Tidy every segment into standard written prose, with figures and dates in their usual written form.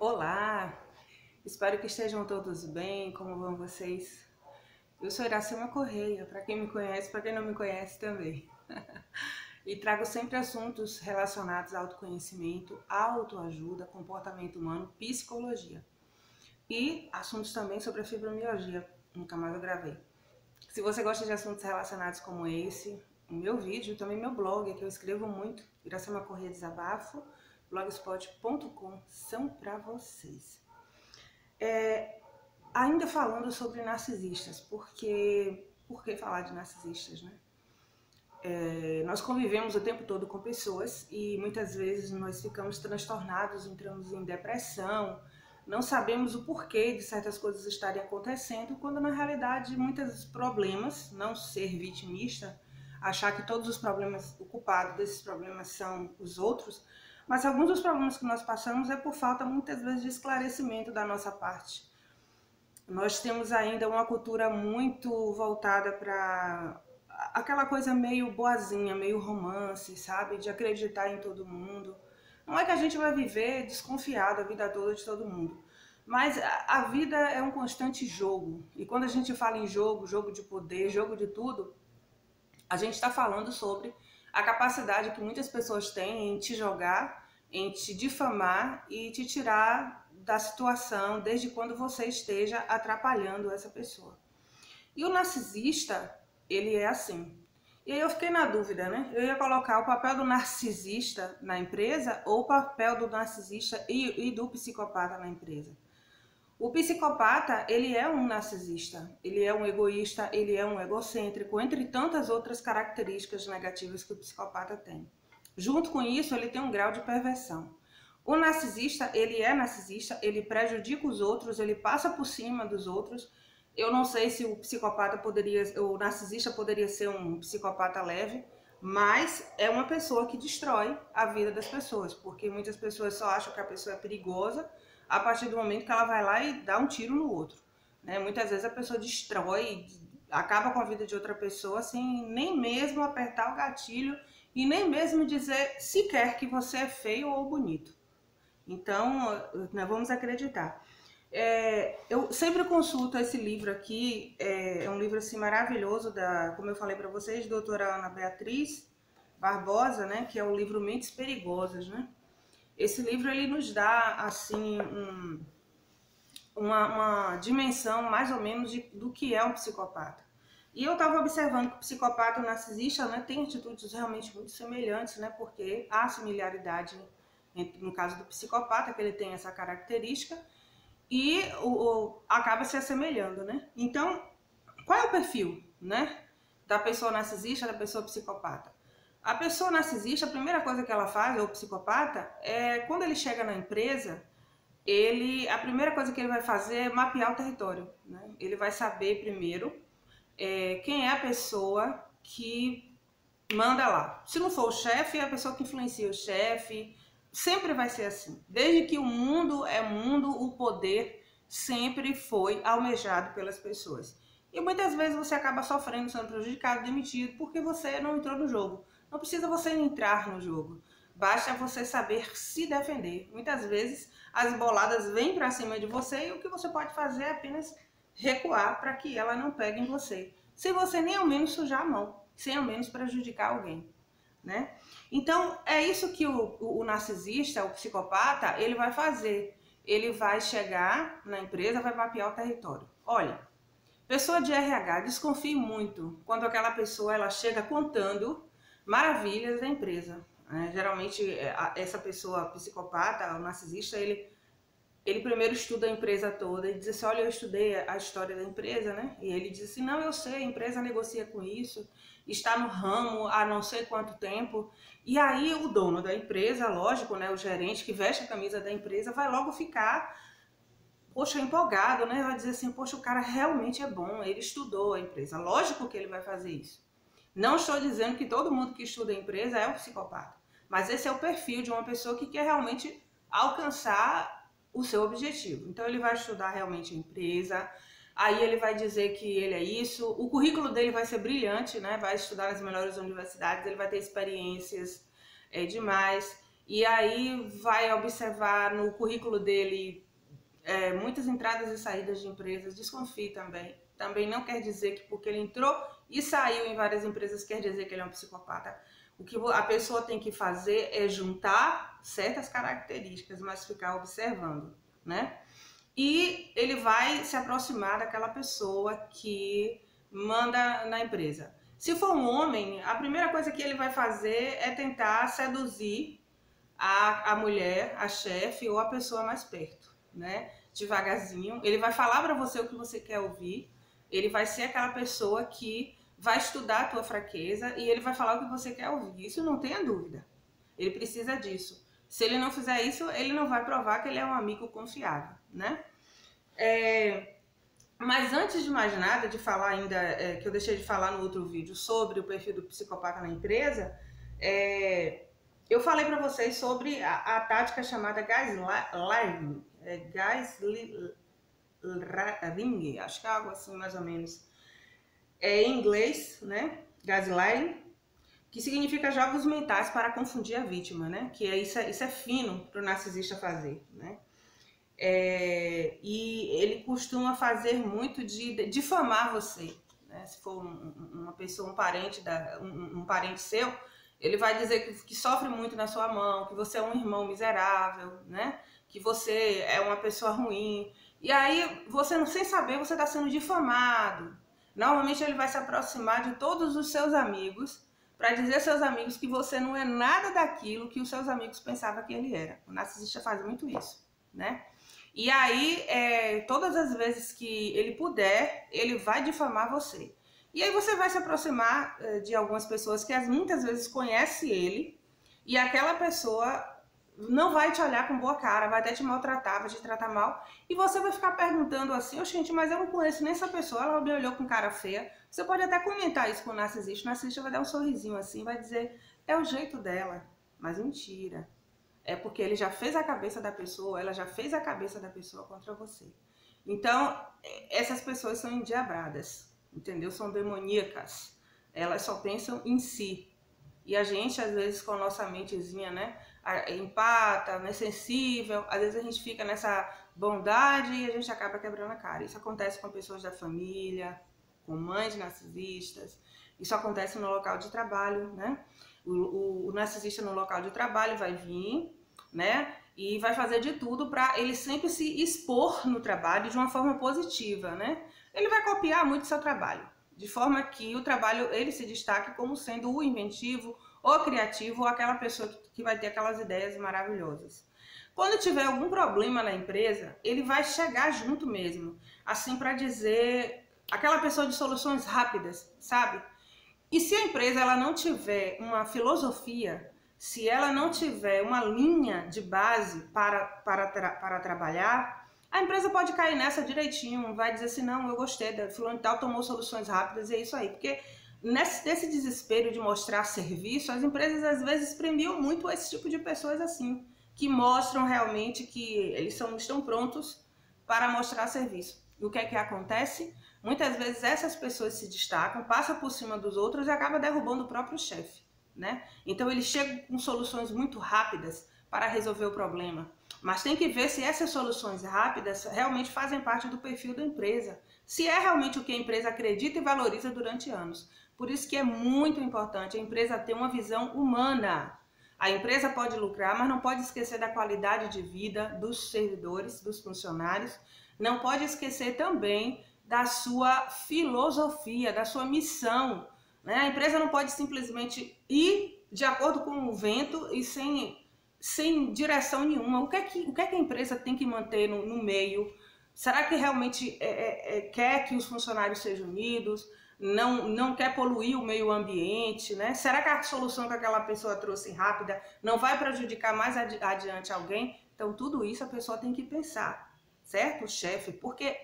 Olá, espero que estejam todos bem, como vão vocês? Eu sou Iracema Correia, para quem me conhece, para quem não me conhece também. E trago sempre assuntos relacionados a autoconhecimento, autoajuda, comportamento humano, psicologia. E assuntos também sobre a fibromialgia, nunca mais eu gravei. Se você gosta de assuntos relacionados como esse, o meu vídeo, também meu blog, que eu escrevo muito, Iracema Correia Desabafo, blogspot.com, são para vocês. Ainda falando sobre narcisistas, por que falar de narcisistas, né? Nós convivemos o tempo todo com pessoas e muitas vezes nós ficamos transtornados, entramos em depressão, não sabemos o porquê de certas coisas estarem acontecendo, quando na realidade muitos problemas, não ser vitimista, achar que todos os problemas, o culpado desses problemas são os outros, mas alguns dos problemas que nós passamos é por falta muitas vezes de esclarecimento da nossa parte. Nós temos ainda uma cultura muito voltada para aquela coisa meio boazinha, meio romance, sabe? De acreditar em todo mundo. Não é que a gente vai viver desconfiado a vida toda de todo mundo, mas a vida é um constante jogo. E quando a gente fala em jogo, jogo de poder, jogo de tudo, a gente está falando sobre a capacidade que muitas pessoas têm em te jogar, em te difamar e te tirar da situação desde quando você esteja atrapalhando essa pessoa. E o narcisista, ele é assim. E aí eu fiquei na dúvida, né? Eu ia colocar o papel do narcisista na empresa ou o papel do narcisista e do psicopata na empresa. O psicopata, ele é um narcisista, ele é um egoísta, ele é um egocêntrico, entre tantas outras características negativas que o psicopata tem. Junto com isso, ele tem um grau de perversão. O narcisista, ele prejudica os outros, ele passa por cima dos outros. Eu não sei se o narcisista poderia ser um psicopata leve, mas é uma pessoa que destrói a vida das pessoas, porque muitas pessoas só acham que a pessoa é perigosa a partir do momento que ela vai lá e dá um tiro no outro, né? Muitas vezes a pessoa destrói, acaba com a vida de outra pessoa sem nem mesmo apertar o gatilho e nem mesmo dizer sequer que você é feio ou bonito. Então, né, vamos acreditar. Eu sempre consulto esse livro aqui, é um livro assim maravilhoso como eu falei para vocês, doutora Ana Beatriz Barbosa, né, que é o livro Mentes Perigosas, né? Esse livro ele nos dá assim uma dimensão mais ou menos do que é um psicopata. E eu estava observando que o psicopata e o narcisista, né, têm atitudes realmente muito semelhantes, né, porque há similaridade no caso do psicopata, que ele tem essa característica, e acaba se assemelhando, né? Então, qual é o perfil, né, da pessoa narcisista, da pessoa psicopata? A pessoa narcisista, a primeira coisa que ela faz, ou psicopata, é quando ele chega na empresa, a primeira coisa que ele vai fazer é mapear o território, né? Ele vai saber primeiro quem é a pessoa que manda lá. Se não for o chefe, é a pessoa que influencia o chefe. Sempre vai ser assim. Desde que o mundo é mundo, o poder sempre foi almejado pelas pessoas. E muitas vezes você acaba sofrendo, sendo prejudicado, demitido, porque você não entrou no jogo. Não precisa você entrar no jogo. Basta você saber se defender. Muitas vezes as boladas vêm para cima de você e o que você pode fazer é apenas recuar para que ela não pegue em você. Se você nem ao menos sujar a mão, sem ao menos prejudicar alguém, né? Então é isso que o narcisista, o psicopata, ele vai fazer. Ele vai chegar na empresa, vai mapear o território. Olha, pessoa de RH, desconfie muito quando aquela pessoa ela chega contando maravilhas da empresa. Geralmente essa pessoa psicopata, o narcisista, ele primeiro estuda a empresa toda e diz assim, olha, eu estudei a história da empresa, né? E ele diz assim, não, eu sei, a empresa negocia com isso, está no ramo há não sei quanto tempo. E aí o dono da empresa, lógico, né, o gerente que veste a camisa da empresa, vai logo ficar, poxa, empolgado, né? Vai dizer assim, poxa, o cara realmente é bom, ele estudou a empresa. Lógico que ele vai fazer isso. Não estou dizendo que todo mundo que estuda a empresa é um psicopata, mas esse é o perfil de uma pessoa que quer realmente alcançar o seu objetivo. Então ele vai estudar realmente a empresa, aí ele vai dizer que ele é isso, o currículo dele vai ser brilhante, né? Vai estudar nas melhores universidades, ele vai ter experiências demais. e aí vai observar no currículo dele muitas entradas e saídas de empresas. Desconfie também. Também não quer dizer que porque ele entrou e saiu em várias empresas quer dizer que ele é um psicopata. O que a pessoa tem que fazer é juntar certas características, mas ficar observando, né? E ele vai se aproximar daquela pessoa que manda na empresa. Se for um homem, a primeira coisa que ele vai fazer é tentar seduzir a mulher, a chefe ou a pessoa mais perto, né? Devagarzinho. Ele vai falar para você o que você quer ouvir. Ele vai ser aquela pessoa que vai estudar a tua fraqueza e ele vai falar o que você quer ouvir. Isso não tenha dúvida. Ele precisa disso. Se ele não fizer isso, ele não vai provar que ele é um amigo confiável, né? Mas antes de mais nada, de falar ainda, que eu deixei de falar no outro vídeo sobre o perfil do psicopata na empresa, eu falei para vocês sobre a tática chamada gaslighting, gaslighting, acho que é algo assim mais ou menos. Em inglês, né? Gaslighting, que significa jogos mentais para confundir a vítima, né? Que isso é fino para o narcisista fazer, né? E ele costuma fazer muito de difamar você, né? Se for uma pessoa, um parente seu, ele vai dizer que sofre muito na sua mão, que você é um irmão miserável, né? Que você é uma pessoa ruim. E aí, você, sem saber, você está sendo difamado. Normalmente ele vai se aproximar de todos os seus amigos para dizer aos seus amigos que você não é nada daquilo que os seus amigos pensavam que ele era. O narcisista faz muito isso, né? E aí, todas as vezes que ele puder, ele vai difamar você. E aí você vai se aproximar de algumas pessoas que muitas vezes conhecem ele, e aquela pessoa não vai te olhar com boa cara, vai até te maltratar, vai te tratar mal, e você vai ficar perguntando assim, oh, gente, mas eu não conheço nem essa pessoa, ela me olhou com cara feia. Você pode até comentar isso com o narcisista vai dar um sorrisinho assim, vai dizer, é o jeito dela, mas mentira. É porque ele já fez a cabeça da pessoa, ela já fez a cabeça da pessoa contra você. Então, essas pessoas são endiabradas, entendeu? São demoníacas. Elas só pensam em si. E a gente, às vezes, com a nossa mentezinha, né? Empata, né, sensível, às vezes a gente fica nessa bondade e a gente acaba quebrando a cara. Isso acontece com pessoas da família, com mães narcisistas. Isso acontece no local de trabalho, né? O narcisista no local de trabalho vai vir, né? E vai fazer de tudo para ele sempre se expor no trabalho de uma forma positiva, né? Ele vai copiar muito seu trabalho, de forma que o trabalho ele se destaque como sendo o inventivo, o criativo, ou aquela pessoa que vai ter aquelas ideias maravilhosas. Quando tiver algum problema na empresa, ele vai chegar junto mesmo, assim para dizer, aquela pessoa de soluções rápidas, sabe? E se a empresa ela não tiver uma filosofia, se ela não tiver uma linha de base para trabalhar, a empresa pode cair nessa direitinho, vai dizer assim, não, eu gostei, da fulano tal tomou soluções rápidas, e é isso aí. Porque nesse desespero de mostrar serviço, as empresas às vezes premiam muito esse tipo de pessoas assim, que mostram realmente que eles estão prontos para mostrar serviço. E o que é que acontece? Muitas vezes essas pessoas se destacam, passam por cima dos outros e acabam derrubando o próprio chefe, né? Então eles chegam com soluções muito rápidas para resolver o problema. Mas tem que ver se essas soluções rápidas realmente fazem parte do perfil da empresa. Se é realmente o que a empresa acredita e valoriza durante anos. Por isso que é muito importante a empresa ter uma visão humana. A empresa pode lucrar, mas não pode esquecer da qualidade de vida dos servidores, dos funcionários. Não pode esquecer também da sua filosofia, da sua missão, né? A empresa não pode simplesmente ir de acordo com o vento e sem direção nenhuma. O que é que a empresa tem que manter no meio? Será que realmente quer que os funcionários sejam unidos? Não quer poluir o meio ambiente, né? Será que a solução que aquela pessoa trouxe rápida não vai prejudicar mais adiante alguém? Então tudo isso a pessoa tem que pensar, certo? O chefe, porque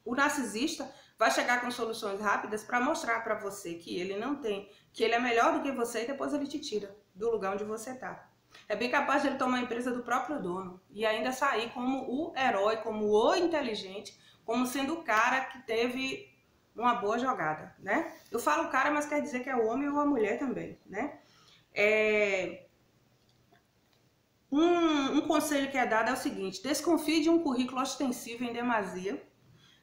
o narcisista vai chegar com soluções rápidas para mostrar para você que ele não tem, que ele é melhor do que você e depois ele te tira do lugar onde você está. É bem capaz de ele tomar a empresa do próprio dono e ainda sair como o herói, como o inteligente, como sendo o cara que teve uma boa jogada, né? Eu falo cara, mas quer dizer que é o homem ou a mulher também, né? Um conselho que é dado é o seguinte: desconfie de um currículo ostensivo em demasia.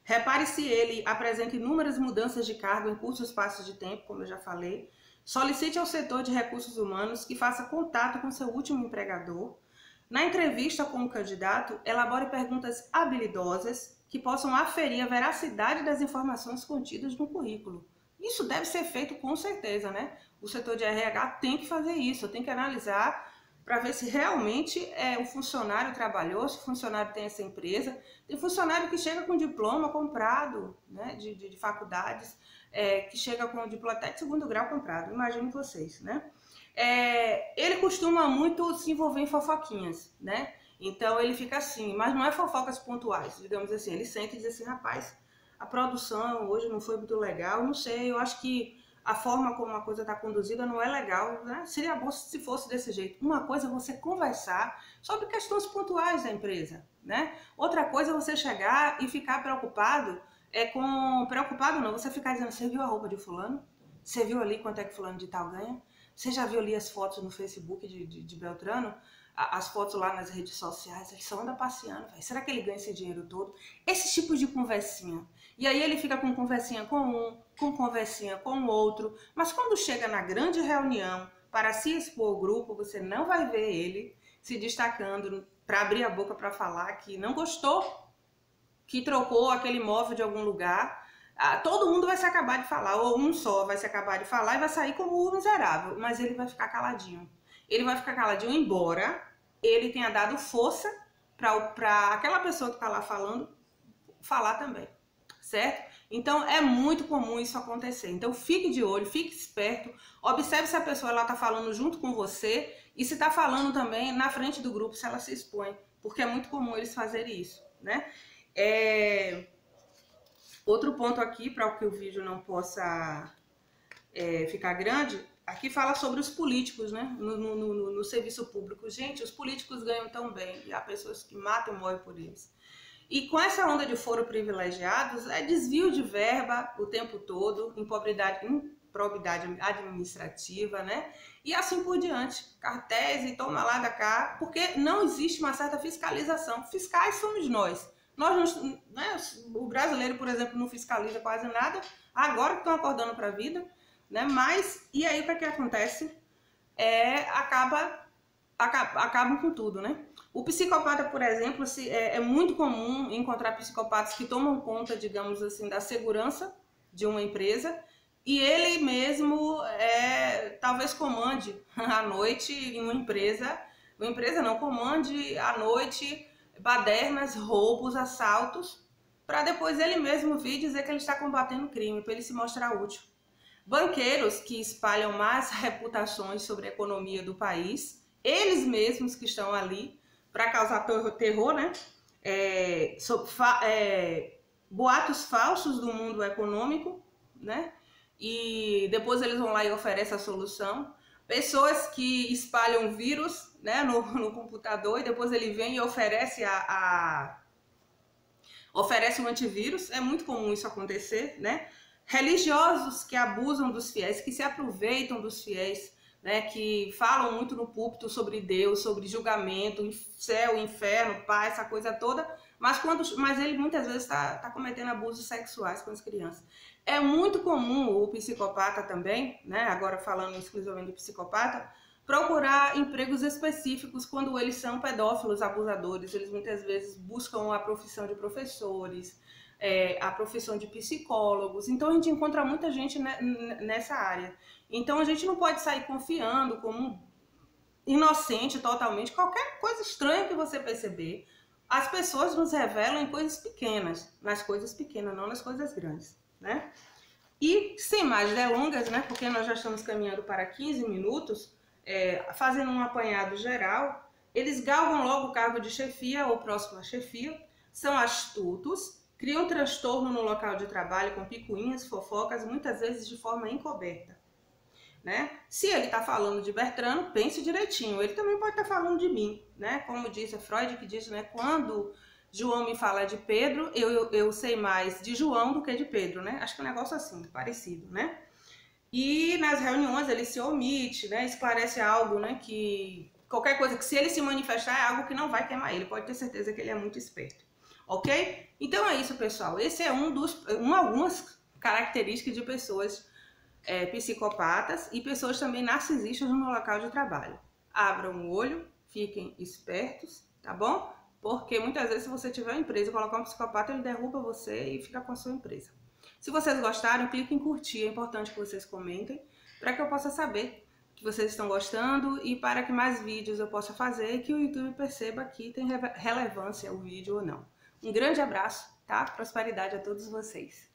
Repare se ele apresenta inúmeras mudanças de cargo em curtos espaços de tempo, como eu já falei. Solicite ao setor de recursos humanos que faça contato com seu último empregador. Na entrevista com o candidato, elabore perguntas habilidosas que possam aferir a veracidade das informações contidas no currículo. Isso deve ser feito com certeza, né? O setor de RH tem que fazer isso, tem que analisar para ver se realmente o funcionário trabalhou, se o funcionário tem essa empresa. Tem funcionário que chega com diploma comprado, né, de faculdades, que chega com diploma até de segundo grau comprado, imaginem vocês, né? Ele costuma muito se envolver em fofoquinhas, né? Então ele fica assim, mas não é fofocas pontuais, digamos assim. Ele sente e diz assim: rapaz, a produção hoje não foi muito legal, não sei, eu acho que a forma como a coisa está conduzida não é legal, né? Seria bom se fosse desse jeito. Uma coisa é você conversar sobre questões pontuais da empresa, né? Outra coisa é você chegar e ficar preocupado, preocupado não, você ficar dizendo: você viu a roupa de fulano? Você viu ali quanto é que fulano de tal ganha? Você já viu ali as fotos no Facebook de Beltrano? As fotos lá nas redes sociais, ele só anda passeando, véio. Será que ele ganha esse dinheiro todo? Esse tipo de conversinha. E aí ele fica com conversinha com um, com conversinha com o outro, mas quando chega na grande reunião para se expor ao grupo, você não vai ver ele se destacando para abrir a boca para falar que não gostou, que trocou aquele imóvel de algum lugar. Todo mundo vai se acabar de falar, ou um só vai se acabar de falar e vai sair como o miserável, mas ele vai ficar caladinho. Ele vai ficar caladinho, embora ele tenha dado força para aquela pessoa que está lá falando falar também, certo? Então é muito comum isso acontecer. Então fique de olho, fique esperto, observe se a pessoa está falando junto com você e se está falando também na frente do grupo, se ela se expõe, porque é muito comum eles fazerem isso, né? Outro ponto aqui, para que o vídeo não possa ficar grande, aqui fala sobre os políticos, né? No serviço público. Gente, os políticos ganham tão bem e há pessoas que matam e morrem por eles. E com essa onda de foro privilegiados, é desvio de verba o tempo todo, improbidade administrativa, né? E assim por diante. Cartéis e toma lá da cá, porque não existe uma certa fiscalização. Fiscais somos nós. Nós não, né? O brasileiro, por exemplo, não fiscaliza quase nada, agora que estão acordando para a vida, né? Mas, e aí o que é que acontece? Acabam com tudo, né? O psicopata, por exemplo, é muito comum encontrar psicopatas que tomam conta, digamos assim, da segurança de uma empresa e ele mesmo talvez comande à noite em uma empresa não, comande à noite badernas, roubos, assaltos, para depois ele mesmo vir dizer que ele está combatendo o crime, para ele se mostrar útil. Banqueiros que espalham más reputações sobre a economia do país, eles mesmos que estão ali para causar terror, né? Boatos falsos do mundo econômico, né? E depois eles vão lá e oferecem a solução. Pessoas que espalham vírus, né, no computador e depois ele vem e oferece oferece um antivírus. É muito comum isso acontecer, né? Religiosos que abusam dos fiéis, que se aproveitam dos fiéis, né, que falam muito no púlpito sobre Deus, sobre julgamento, céu, inferno, paz, essa coisa toda, mas ele muitas vezes está cometendo abusos sexuais com as crianças. É muito comum o psicopata também, né, agora falando exclusivamente do psicopata, procurar empregos específicos quando eles são pedófilos, abusadores. Eles muitas vezes buscam a profissão de professores, a profissão de psicólogos. Então a gente encontra muita gente nessa área. Então a gente não pode sair confiando como inocente totalmente. Qualquer coisa estranha que você perceber, as pessoas nos revelam em coisas pequenas, nas coisas pequenas, não nas coisas grandes, né? E sem mais delongas, né, porque nós já estamos caminhando para 15 minutos, fazendo um apanhado geral, eles galgam logo o cargo de chefia ou próximo à chefia, são astutos, criam transtorno no local de trabalho com picuinhas, fofocas, muitas vezes de forma encoberta, né? Se ele está falando de Bertrano, pense direitinho, ele também pode estar falando de mim, né? Como diz Freud, que diz, né, quando João me fala de Pedro, eu sei mais de João do que de Pedro, né? Acho que é um negócio assim, parecido, né? E nas reuniões ele se omite, né? Esclarece algo, né, que qualquer coisa que se ele se manifestar é algo que não vai queimar ele, pode ter certeza que ele é muito esperto, ok? Então é isso, pessoal, esse é algumas características de pessoas psicopatas e pessoas também narcisistas no local de trabalho. Abram o olho, fiquem espertos, tá bom? Porque muitas vezes se você tiver uma empresa e colocar um psicopata, ele derruba você e fica com a sua empresa. Se vocês gostaram, clique em curtir, é importante que vocês comentem, para que eu possa saber que vocês estão gostando e para que mais vídeos eu possa fazer e que o YouTube perceba que tem relevância o vídeo ou não. Um grande abraço, tá? Prosperidade a todos vocês.